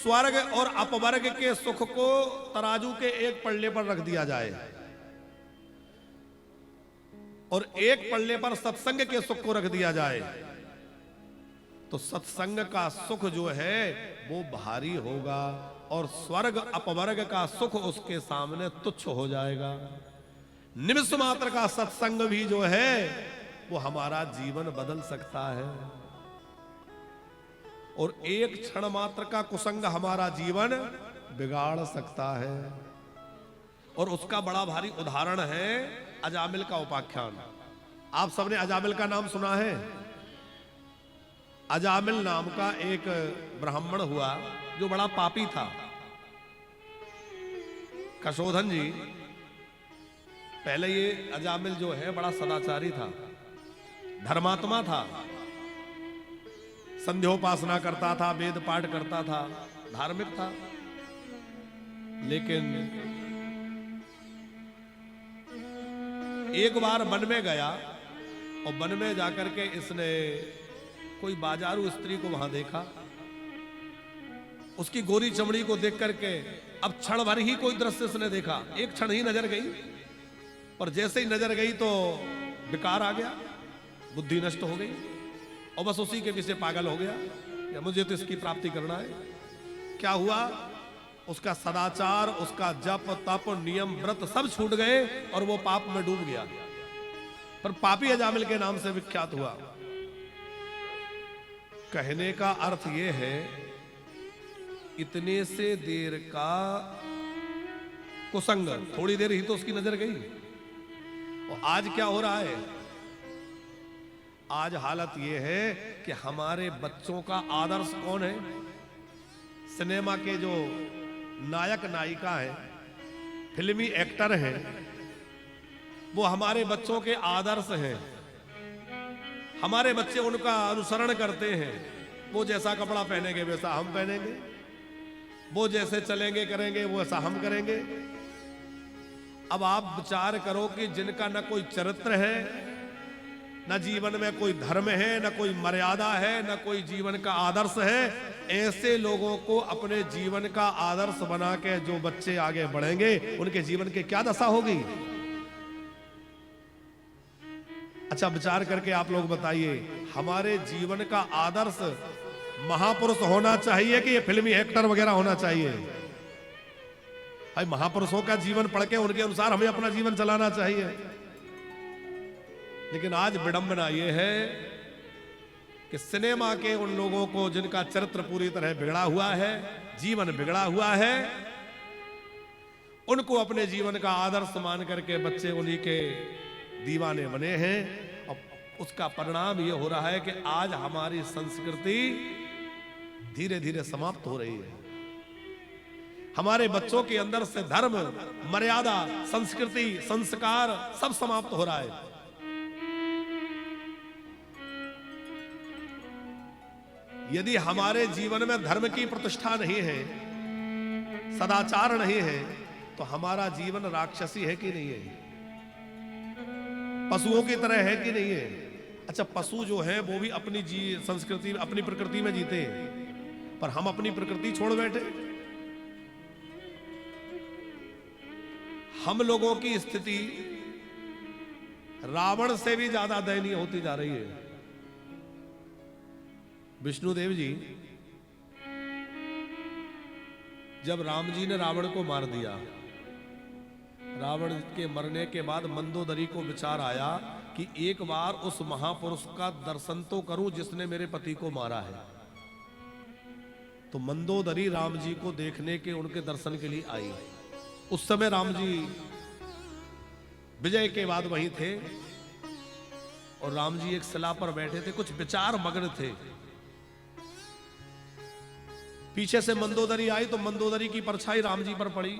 स्वर्ग और अपवर्ग के सुख को तराजू के एक पल्ले पर रख दिया जाए और एक पल्ले पर सत्संग के सुख को रख दिया जाए, तो सत्संग का सुख जो है वो भारी होगा और स्वर्ग अपवर्ग का सुख उसके सामने तुच्छ हो जाएगा। निमिष मात्र का सत्संग भी जो है वो हमारा जीवन बदल सकता है और एक क्षण मात्र का कुसंग हमारा जीवन बिगाड़ सकता है। और उसका बड़ा भारी उदाहरण है अजामिल का उपाख्यान। आप सबने अजामिल का नाम सुना है? अजामिल नाम का एक ब्राह्मण हुआ जो बड़ा पापी था। कशोधन जी, पहले ये अजामिल जो है बड़ा सदाचारी था, धर्मात्मा था, संध्योपासना करता था, वेद पाठ करता था, धार्मिक था। लेकिन एक बार वन में गया और वन में जाकर के इसने कोई बाजारू स्त्री को वहां देखा। उसकी गोरी चमड़ी को देख करके अब क्षण भर ही कोई दृश्य इसने देखा, एक क्षण ही नजर गई, और जैसे ही नजर गई तो विकार आ गया, बुद्धि नष्ट हो गई और बस उसी के पीछे पागल हो गया या मुझे तो इसकी प्राप्ति करना है। क्या हुआ? उसका सदाचार, उसका जप तप नियम व्रत सब छूट गए और वो पाप में डूब गया, पर पापी अजामिल के नाम से विख्यात हुआ। कहने का अर्थ यह है, इतने से देर का कुसंग, थोड़ी देर ही तो उसकी नजर गई। और आज क्या हो रहा है? आज हालत यह है कि हमारे बच्चों का आदर्श कौन है? सिनेमा के जो नायक नायिका है, फिल्मी एक्टर हैं, वो हमारे बच्चों के आदर्श हैं। हमारे बच्चे उनका अनुसरण करते हैं। वो जैसा कपड़ा पहनेंगे वैसा हम पहनेंगे, वो जैसे चलेंगे करेंगे वो ऐसा हम करेंगे। अब आप विचार करो कि जिनका न कोई चरित्र है, न जीवन में कोई धर्म है, न कोई मर्यादा है, न कोई जीवन का आदर्श है, ऐसे लोगों को अपने जीवन का आदर्श बना के जो बच्चे आगे बढ़ेंगे उनके जीवन की क्या दशा होगी? अच्छा विचार करके आप लोग बताइए, हमारे जीवन का आदर्श महापुरुष होना चाहिए कि ये फिल्मी एक्टर वगैरह होना चाहिए? भाई महापुरुषों का जीवन पढ़ के उनके अनुसार हमें अपना जीवन चलाना चाहिए। लेकिन आज विडंबना यह है कि सिनेमा के उन लोगों को जिनका चरित्र पूरी तरह बिगड़ा हुआ है, जीवन बिगड़ा हुआ है, उनको अपने जीवन का आदर्श मान करके बच्चे उन्हीं के दीवाने बने हैं। और उसका परिणाम यह हो रहा है कि आज हमारी संस्कृति धीरे धीरे समाप्त हो रही है। हमारे बच्चों के अंदर से धर्म, मर्यादा, संस्कृति, संस्कार सब समाप्त हो रहा है। यदि हमारे जीवन में धर्म की प्रतिष्ठा नहीं है, सदाचार नहीं है, तो हमारा जीवन राक्षसी है कि नहीं है? पशुओं की तरह है कि नहीं है? अच्छा पशु जो है वो भी अपनी संस्कृति, अपनी प्रकृति में जीते हैं, पर हम अपनी प्रकृति छोड़ बैठे। हम लोगों की स्थिति रावण से भी ज्यादा दयनीय होती जा रही है। विष्णुदेव जी, जब राम जी ने रावण को मार दिया, रावण के मरने के बाद मंदोदरी को विचार आया कि एक बार उस महापुरुष का दर्शन तो करूं जिसने मेरे पति को मारा है। तो मंदोदरी राम जी को देखने के, उनके दर्शन के लिए आई। उस समय राम जी विजय के बाद वहीं थे और राम जी एक शिला पर बैठे थे, कुछ विचार मग्न थे। पीछे से मंदोदरी आई तो मंदोदरी की परछाई राम जी पर पड़ी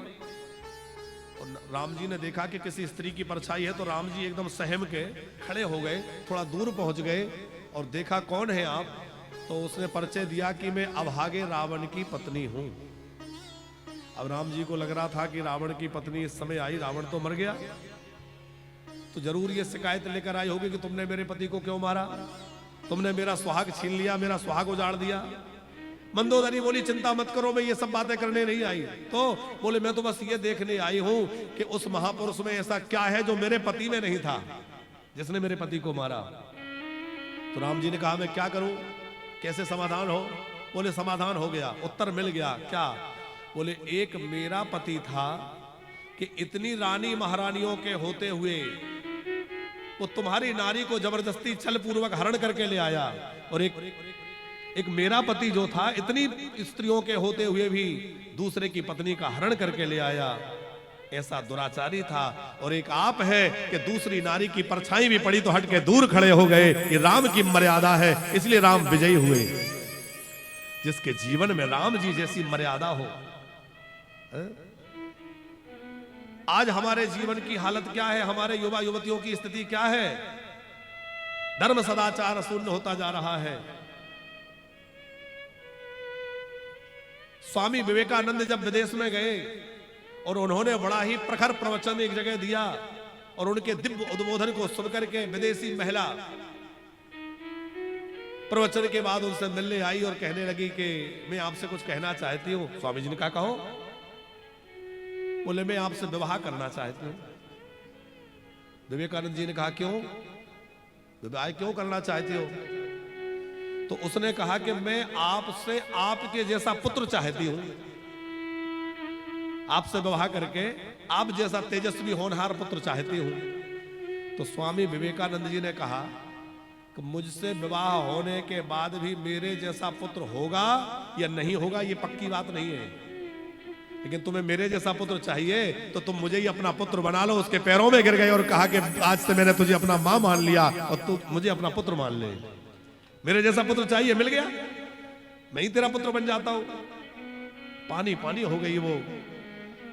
और राम जी ने देखा कि किसी स्त्री की परछाई है, तो राम जी एकदम सहम के खड़े हो गए, थोड़ा दूर पहुंच गए और देखा कौन है आप? तो उसने परिचय दिया कि मैं अभागे रावण की पत्नी हूं। अब राम जी को लग रहा था कि रावण की पत्नी इस समय आई, रावण तो मर गया, तो जरूर ये शिकायत लेकर आई होगी कि तुमने मेरे पति को क्यों मारा, तुमने मेरा सुहाग छीन लिया, मेरा सुहाग उजाड़ दिया। मंदोदरी बोली चिंता मत करो, मैं ये सब बातें करने नहीं आई। तो बोले मैं तो बस ये देखने आई हूं कि उस महापुरुष में ऐसा क्या है जो मेरे पति में नहीं था, जिसने मेरे पति को मारा। तो राम जी ने कहा मैं क्या करूं, कैसे समाधान हो? बोले समाधान हो गया, उत्तर मिल गया। क्या? बोले एक मेरा पति था कि इतनी रानी महारानियों के होते हुए वो तुम्हारी नारी को जबरदस्ती छल पूर्वक हरण करके ले आया, और एक मेरा पति जो था इतनी स्त्रियों के होते हुए भी दूसरे की पत्नी का हरण करके ले आया, ऐसा दुराचारी था। और एक आप है कि दूसरी नारी की परछाई भी पड़ी तो हट के दूर खड़े हो गए। ये राम की मर्यादा है, इसलिए राम विजयी हुए। जिसके जीवन में राम जी जैसी मर्यादा हो। आज हमारे जीवन की हालत क्या है, हमारे युवा युवतियों की स्थिति क्या है? धर्म सदाचार शून्य होता जा रहा है। स्वामी विवेकानंद जब विदेश में गए और उन्होंने बड़ा ही प्रखर प्रवचन एक जगह दिया, और उनके दिव्य उद्बोधन को सुनकर के विदेशी महिला प्रवचन के बाद उनसे मिलने आई और कहने लगी कि मैं आपसे कुछ कहना चाहती हूं। स्वामी जी ने कहा कहो। बोले मैं आपसे विवाह करना चाहती हूं। विवेकानंद जी ने कहा क्यों? विवाह क्यों करना चाहती हो? तो उसने कहा कि मैं आपसे आपके जैसा पुत्र चाहती हूं, आपसे विवाह करके आप जैसा तेजस्वी होनहार पुत्र चाहती हूं। तो स्वामी विवेकानंद जी ने कहा कि मुझसे विवाह होने के बाद भी मेरे जैसा पुत्र होगा या नहीं होगा ये पक्की बात नहीं है, लेकिन तुम्हें मेरे जैसा पुत्र चाहिए तो तुम मुझे ही अपना पुत्र बना लो। उसके पैरों में गिर गए और कहा कि आज से मैंने तुझे अपना मां मान लिया और तू मुझे अपना पुत्र मान ले। मेरे जैसा पुत्र चाहिए, मिल गया, मैं ही तेरा पुत्र बन जाता हूं। पानी पानी हो गई वो,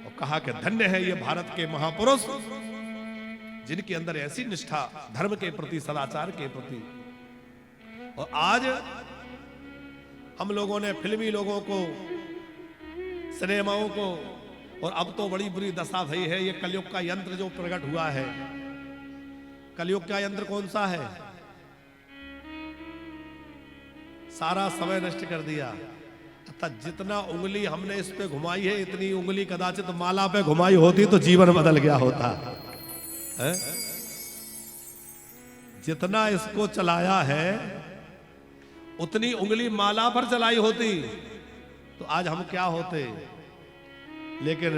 और कहा कि धन्य है ये भारत के महापुरुष जिनके अंदर ऐसी निष्ठा धर्म के प्रति, सदाचार के प्रति। और आज हम लोगों ने फिल्मी लोगों को, सिनेमाओं को, और अब तो बड़ी बुरी दशा भई है, ये कलयुग का यंत्र जो प्रकट हुआ है। कलयुग का यंत्र कौन सा है? सारा समय नष्ट कर दिया। अतः जितना उंगली हमने इस पे घुमाई है, इतनी उंगली कदाचित माला पे घुमाई होती तो जीवन बदल गया होता है? जितना इसको चलाया है उतनी उंगली माला पर चलाई होती तो आज हम क्या होते। लेकिन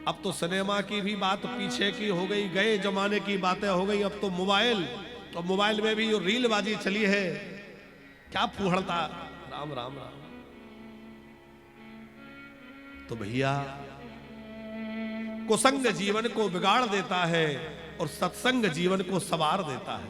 अब तो सिनेमा की भी बात पीछे की हो गई, गए जमाने की बातें हो गई। अब तो मोबाइल, और मोबाइल में भी जो रीलबाजी चली है, क्या फूहड़ता। राम राम राम। तो भैया कुसंग जीवन को बिगाड़ देता है और सत्संग जीवन को संवार देता है।